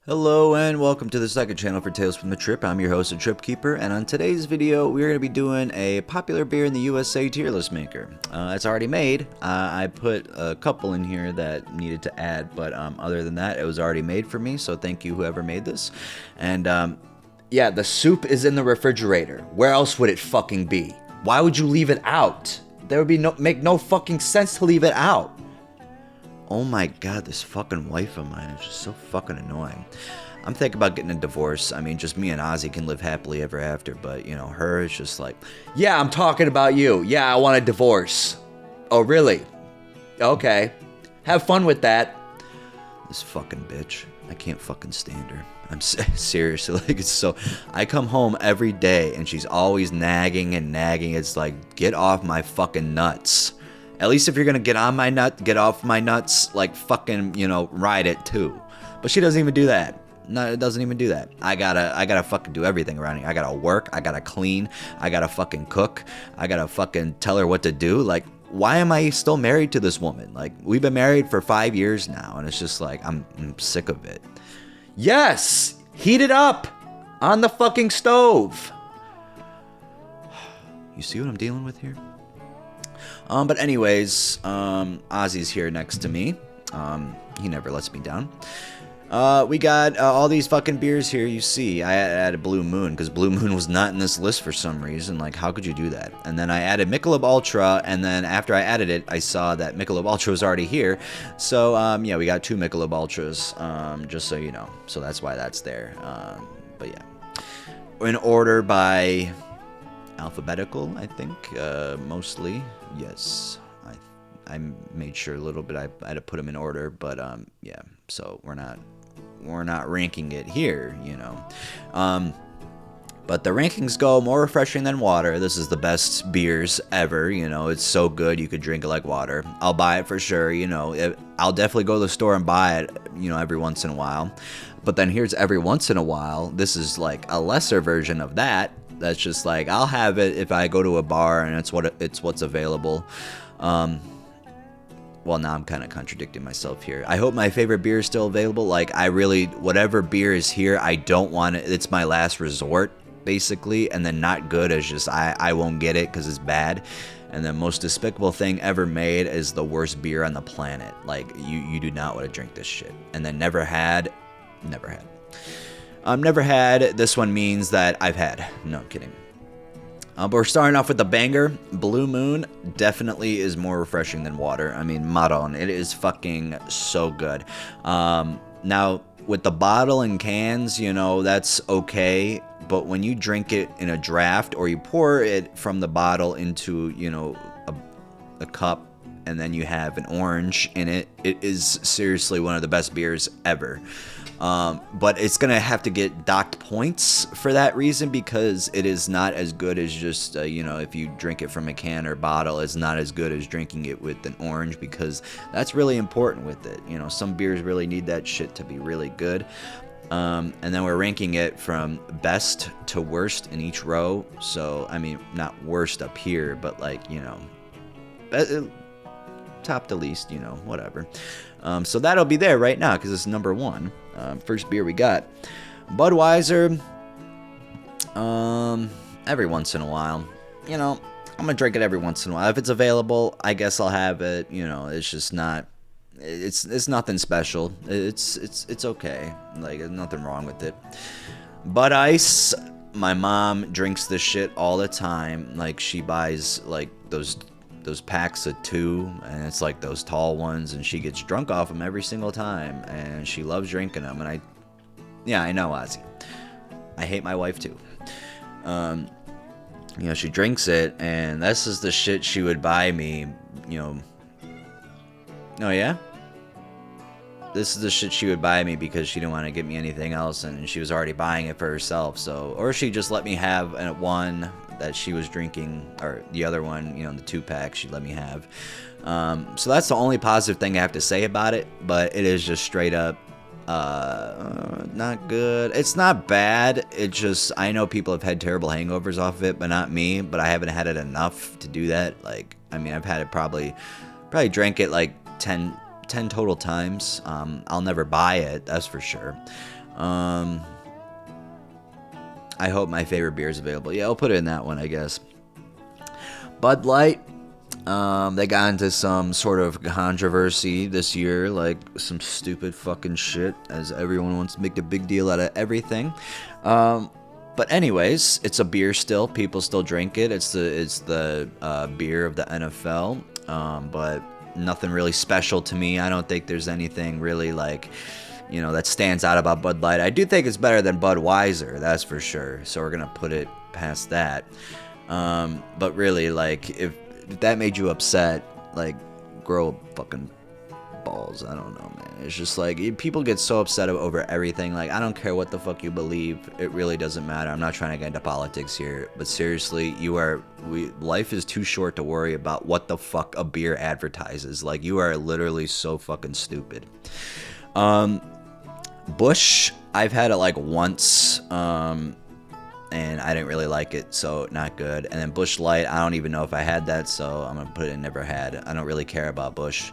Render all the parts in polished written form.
Hello and welcome to the second channel for Tales from the Trip. I'm your host, the Trip Keeper, and on today's video, we're going to be doing a popular beer in the USA tier list maker. It's already made. I put a couple in here that needed to add, but other than that, it was already made for me, so thank you whoever made this. And yeah, the soup is in the refrigerator. Where else would it fucking be? Why would you leave it out? There would be make no fucking sense to leave it out. Oh my god, this fucking wife of mine is just so fucking annoying. I'm thinking about getting a divorce. I mean, just me and Ozzy can live happily ever after, but, you know, her is just like, yeah, I'm talking about you. Yeah, I want a divorce. Oh, really? Okay. Have fun with that. This fucking bitch. I can't fucking stand her. I'm seriously, like, it's so... I come home every day, and she's always nagging and nagging. It's like, get off my fucking nuts. At least if you're gonna get on my nut, get off my nuts, like fucking, you know, ride it too. But she doesn't even do that. No, it doesn't even do that. I gotta fucking do everything around here. I gotta work, I gotta clean, I gotta fucking cook, I gotta fucking tell her what to do. Like, why am I still married to this woman? Like, we've been married for 5 years now, and it's just like, I'm sick of it. Yes! Heat it up! On the fucking stove! You see what I'm dealing with here? But anyways, Ozzy's here next to me. He never lets me down. We got all these fucking beers here, you see. I added Blue Moon, because Blue Moon was not in this list for some reason. Like, how could you do that? And then I added Michelob Ultra, and then after I added it, I saw that Michelob Ultra was already here. So, yeah, we got 2 Michelob Ultras, just so you know. So that's why that's there. But yeah. In order by... alphabetical, I think, mostly. Yes, I made sure a little bit. I had to put them in order, but yeah. So we're not ranking it here, you know. But the rankings go more refreshing than water. This is the best beers ever. You know, it's so good you could drink it like water. I'll buy it for sure. You know, I'll definitely go to the store and buy it. You know, every once in a while. But then here's every once in a while. This is like a lesser version of that. That's just like, I'll have it if I go to a bar and it's what's available. Well, now I'm kind of contradicting myself here. I hope my favorite beer is still available. Like, I really, whatever beer is here, I don't want it. It's my last resort, basically. And then not good is just, I won't get it because it's bad. And the most despicable thing ever made is the worst beer on the planet. Like, you do not want to drink this shit. And then never had. Never had. This one means that I've had. No, I'm kidding. But we're starting off with the banger. Blue Moon definitely is more refreshing than water. I mean, maron. It is fucking so good. Now, with the bottle and cans, you know, that's okay. But when you drink it in a draft or you pour it from the bottle into, you know, a cup, and then you have an orange in it, it is seriously one of the best beers ever. But it's gonna have to get docked points for that reason, because it is not as good as just, you know, if you drink it from a can or bottle, it's not as good as drinking it with an orange, because that's really important with it. You know, some beers really need that shit to be really good. And then we're ranking it from best to worst in each row. So, I mean, not worst up here, but like, you know, top to least, you know, whatever. So that'll be there right now because it's number 1. First beer we got, Budweiser. Every once in a while, you know, I'm gonna drink it every once in a while. If it's available, I guess I'll have it. You know, it's just not. It's nothing special. It's okay. Like, there's nothing wrong with it. Bud Ice. My mom drinks this shit all the time. Like, she buys like those packs of 2, and it's like those tall ones, and she gets drunk off them every single time, and she loves drinking them. And I know, Ozzy, I hate my wife too. You know, she drinks it, and this is the shit she would buy me, you know. Oh yeah, this is the shit she would buy me because she didn't want to get me anything else, and she was already buying it for herself. So, or she just let me have one that she was drinking, or the other one, you know, the 2-pack she'd let me have. So that's the only positive thing I have to say about it, but it is just straight up not good. It's not bad. It just, I know people have had terrible hangovers off of it, but not me. But I haven't had it enough to do that. Like, I mean, I've had it probably drank it like 10 total times. I'll never buy it, that's for sure. I hope my favorite beer is available. Yeah, I'll put it in that one, I guess. Bud Light. They got into some sort of controversy this year, like some stupid fucking shit, as everyone wants to make a big deal out of everything. But anyways, it's a beer still. People still drink it. It's the beer of the NFL. But nothing really special to me. I don't think there's anything really like, that stands out about Bud Light. I do think it's better than Budweiser, that's for sure. So we're gonna put it past that. But really, like, if that made you upset, like, grow fucking balls. I don't know, man. It's just like, people get so upset over everything. Like, I don't care what the fuck you believe. It really doesn't matter. I'm not trying to get into politics here, but seriously, life is too short to worry about what the fuck a beer advertises. Like, you are literally so fucking stupid. Busch, I've had it like once, and I didn't really like it, so not good. And then Busch Light, I don't even know if I had that, so I'm gonna put it in never had. I don't really care about Busch.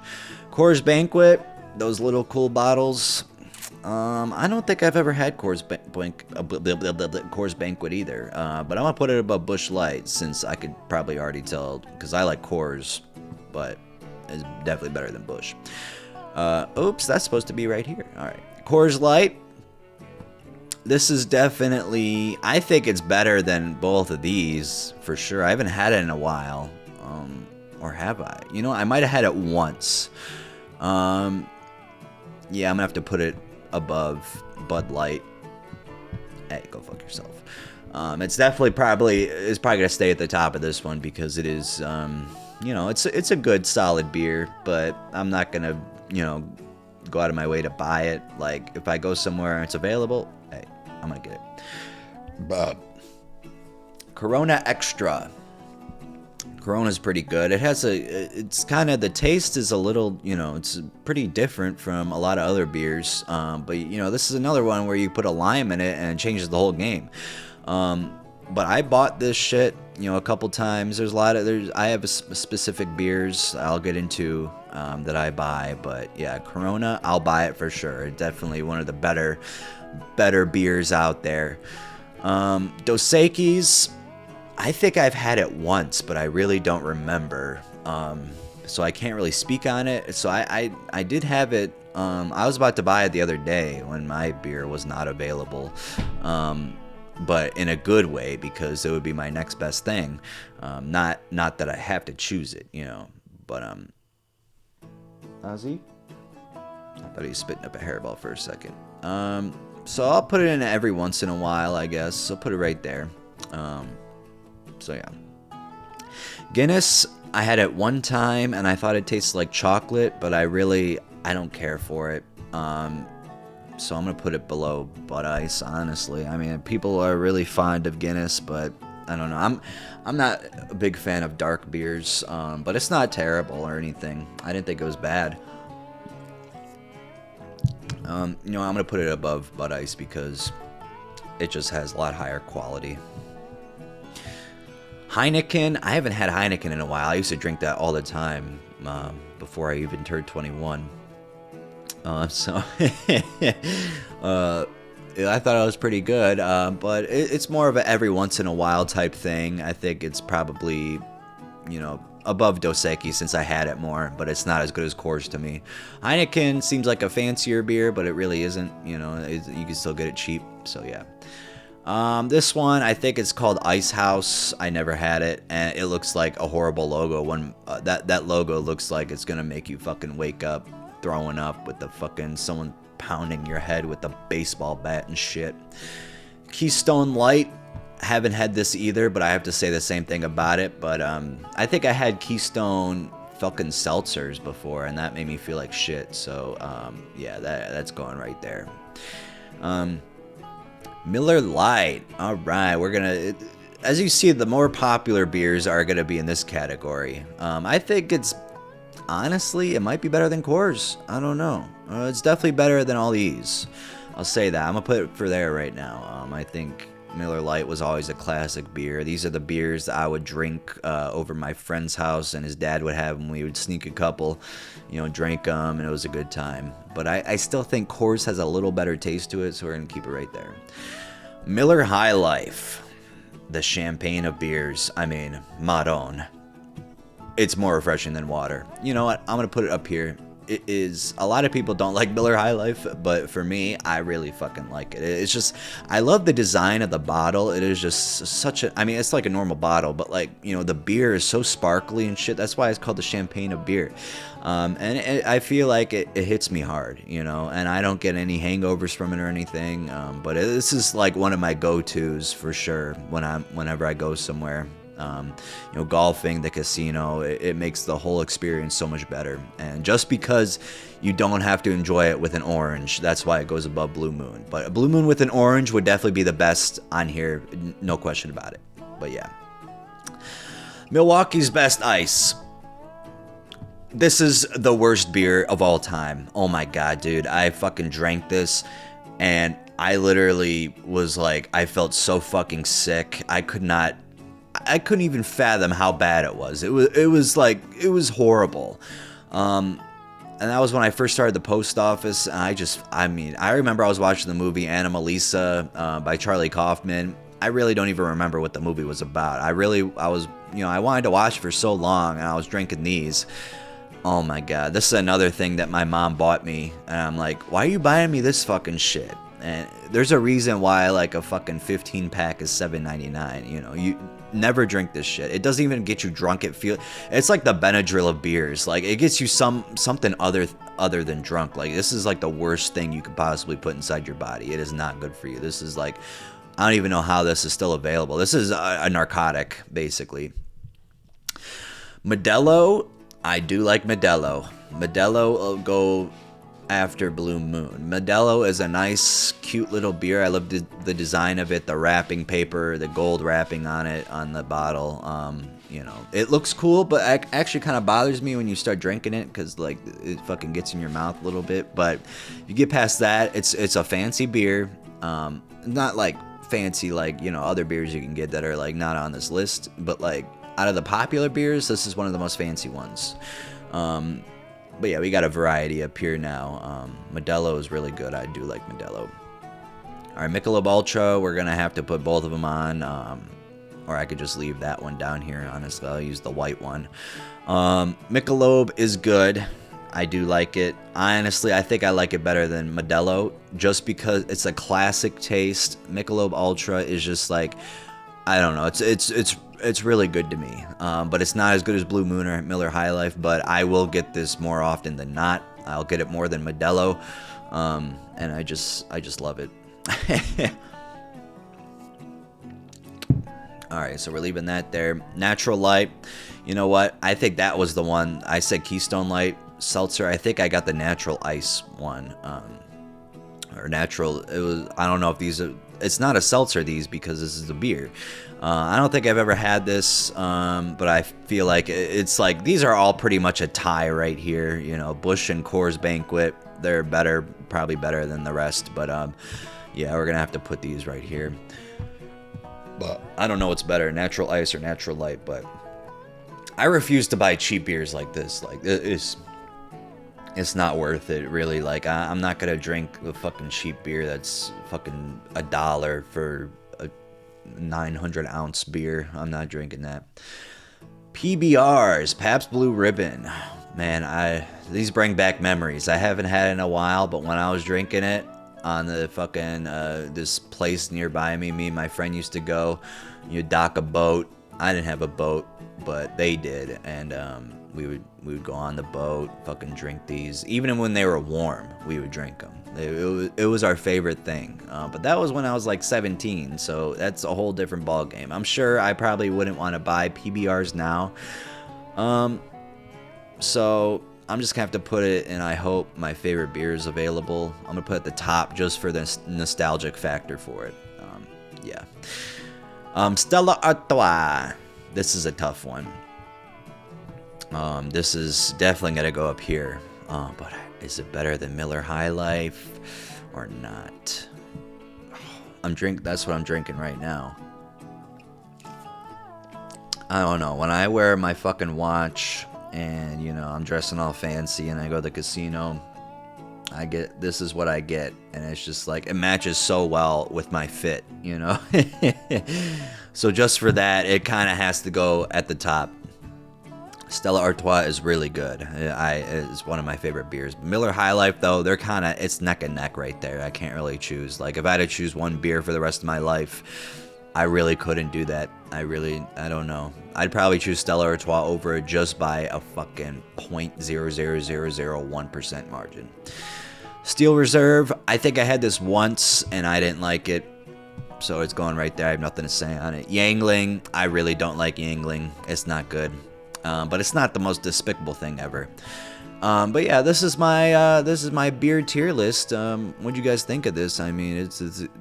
Coors Banquet, those little cool bottles. I don't think I've ever had Coors Banquet either, but I'm gonna put it above Busch Light, since I could probably already tell, because I like Coors, but it's definitely better than Busch. Oops, that's supposed to be right here. All right, Coors Light. This is definitely, I think it's better than both of these, for sure. I haven't had it in a while, or have I? I might have had it once. Yeah, I'm gonna have to put it above Bud Light. Hey, go fuck yourself. It's probably gonna stay at the top of this one, because it is, it's a good solid beer, but I'm not gonna, go out of my way to buy it. Like, if I go somewhere and it's available, hey, I'm gonna get it. Corona Extra. Corona's pretty good. It's kind of, the taste is a little, it's pretty different from a lot of other beers. But this is another one where you put a lime in it and it changes the whole game. But I bought this shit, a couple times. I have specific beers I'll get into that I buy, but yeah, Corona, I'll buy it for sure. Definitely one of the better beers out there. Dos Equis, I think I've had it once, but I really don't remember. So I can't really speak on it. So I did have it. I was about to buy it the other day when my beer was not available. But in a good way, because it would be my next best thing. Not that I have to choose it, But Ozzy? I thought he was spitting up a hairball for a second. So I'll put it in every once in a while, I guess. So put it right there. So yeah. Guinness, I had it one time and I thought it tasted like chocolate, but I don't care for it. So I'm gonna put it below Bud Ice, honestly. I mean, people are really fond of Guinness, but I don't know. I'm not a big fan of dark beers, but it's not terrible or anything. I didn't think it was bad. I'm gonna put it above Bud Ice because it just has a lot higher quality. Heineken, I haven't had Heineken in a while. I used to drink that all the time before I even turned 21. I thought it was pretty good, but it's more of a every once in a while type thing. I think it's probably, above Dos Equis since I had it more, but it's not as good as Coors to me. Heineken seems like a fancier beer, but it really isn't. You can still get it cheap, so yeah. This one, I think it's called Ice House. I never had it, and it looks like a horrible logo. That logo looks like it's gonna make you fucking wake up throwing up with the fucking someone pounding your head with a baseball bat and shit. Keystone Light, haven't had this either, but I have to say the same thing about it. But I think I had Keystone fucking seltzers before, and that made me feel like shit. So yeah, that's going right there. Miller Lite. All right, we're gonna. As you see, the more popular beers are gonna be in this category. I think honestly, it might be better than Coors. I don't know. It's definitely better than all these. I'll say that. I'm gonna put it for there right now. I think Miller Lite was always a classic beer. These are the beers that I would drink over my friend's house, and his dad would have them. We would sneak a couple, drink them, and it was a good time. But I still think Coors has a little better taste to it, so we're going to keep it right there. Miller High Life, the champagne of beers. I mean, Maron. It's more refreshing than water. You know what? I'm going to put it up here. It is, a lot of people don't like Miller High Life, but for me, I really fucking like it. It's just, I love the design of the bottle. It is just such a, I mean, it's like a normal bottle, but like, the beer is so sparkly and shit. That's why it's called the champagne of beer. I feel like it hits me hard, and I don't get any hangovers from it or anything. But this is like one of my go-tos for sure whenever I go somewhere. Golfing, the casino, it makes the whole experience so much better. And just because you don't have to enjoy it with an orange, that's why it goes above Blue Moon. But a Blue Moon with an orange would definitely be the best on here, no question about it. But yeah. Milwaukee's Best Ice. This is the worst beer of all time. Oh my god, dude. I fucking drank this and I literally was like, I felt so fucking sick. I couldn't even fathom how bad it was. It was horrible. And that was when I first started the post office. And I remember I was watching the movie Anomalisa by Charlie Kaufman. I really don't even remember what the movie was about. I wanted to watch it for so long, and I was drinking these. Oh my god, this is another thing that my mom bought me, and I'm like, why are you buying me this fucking shit? And there's a reason why like a fucking 15 pack is $7.99. You never drink this shit. It doesn't even get you drunk. It's like the Benadryl of beers. Like it gets you something other than drunk. Like this is like the worst thing you could possibly put inside your body. It is not good for you. This is like, I don't even know how this is still available. This is a narcotic basically. Modelo, I do like Modelo. Modelo will go after Blue Moon. Modelo is a nice, cute little beer. I love the design of it, the wrapping paper, the gold wrapping on it, on the bottle. It looks cool, but it actually kind of bothers me when you start drinking it because like it fucking gets in your mouth a little bit. But if you get past that, it's a fancy beer. Not like fancy like other beers you can get that are like not on this list, but like out of the popular beers, this is one of the most fancy ones. But yeah, we got a variety up here now. Modelo is really good. I do like Modelo. All right, Michelob Ultra, we're going to have to put both of them on. Or I could just leave that one down here. Honestly, I'll use the white one. Michelob is good. I do like it. Honestly, I think I like it better than Modelo just because it's a classic taste. Michelob Ultra is just like, I don't know. It's really good to me, but it's not as good as Blue Moon or Miller High Life, but I will get this more often than not. I'll get it more than Modelo, and I just love it. Alright, so we're leaving that there. Natural Light, you know what? I think that was the one. I said Keystone Light, Seltzer. I think I got the Natural Ice one, or Natural. It was, I don't know if these are, it's not a seltzer, these, because this is a beer. I don't think I've ever had this, but I feel like it's like these are all pretty much a tie right here. Busch and Coors Banquet, they're better, probably better than the rest. But yeah, we're gonna have to put these right here. But I don't know what's better, Natural Ice or Natural Light. But I refuse to buy cheap beers like this. Like it's not worth it, really. Like I'm not gonna drink the fucking cheap beer that's fucking $1 for 900 ounce beer. I'm not drinking that. PBRs, Pabst Blue Ribbon. Man, these bring back memories. I haven't had it in a while, but when I was drinking it on the fucking this place nearby me and my friend used to go, you dock a boat. I didn't have a boat, but they did, and we would go on the boat, fucking drink these. Even when they were warm, we would drink them. It was our favorite thing. But that was when I was like 17, so that's a whole different ball game. I'm sure I probably wouldn't want to buy PBRs now. So I'm just gonna have to put it, and I hope my favorite beer is available. I'm gonna put it at the top just for the nostalgic factor for it. Yeah. Stella Artois. This is a tough one. This is definitely gonna go up here. But is it better than Miller High Life or not? That's what I'm drinking right now. I don't know. When I wear my fucking watch and, you know, I'm dressing all fancy and I go to the casino, this is what I get, and it's just like, it matches so well with my fit, you know. So just for that, it kind of has to go at the top. Stella Artois is really good. It's one of my favorite beers. Miller High Life, though, it's neck and neck right there. I can't really choose. Like, if I had to choose one beer for the rest of my life, I really couldn't do that. I don't know. I'd probably choose Stella Artois over it just by a fucking 0.00001% margin. Steel Reserve, I think I had this once and I didn't like it, so it's going right there. I have nothing to say on it. Yangling, I really don't like Yangling. It's not good, but it's not the most despicable thing ever. But yeah, this is my beer tier list. What'd you guys think of this? I mean,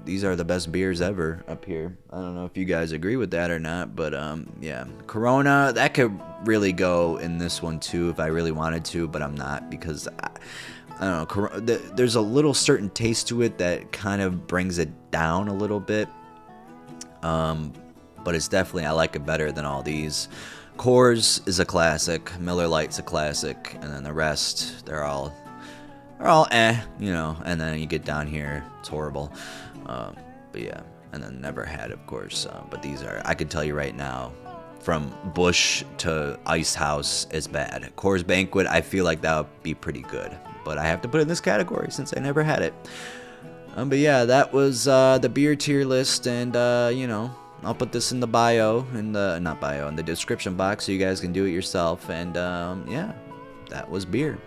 these are the best beers ever up here. I don't know if you guys agree with that or not, but yeah, Corona, that could really go in this one too if I really wanted to, but I'm not, because I don't know, there's a little certain taste to it that kind of brings it down a little bit. But it's definitely, I like it better than all these. Coors is a classic, Miller Lite's a classic, and then the rest, they're all you know, and then you get down here, it's horrible. But yeah, and then Never Had, of course, but these are, I could tell you right now, from Busch to Ice House is bad. Coors Banquet, I feel like that would be pretty good, but I have to put it in this category since I never had it. But yeah, that was the beer tier list, and you know, I'll put this in the bio, in the description box, so you guys can do it yourself. And yeah, that was beer.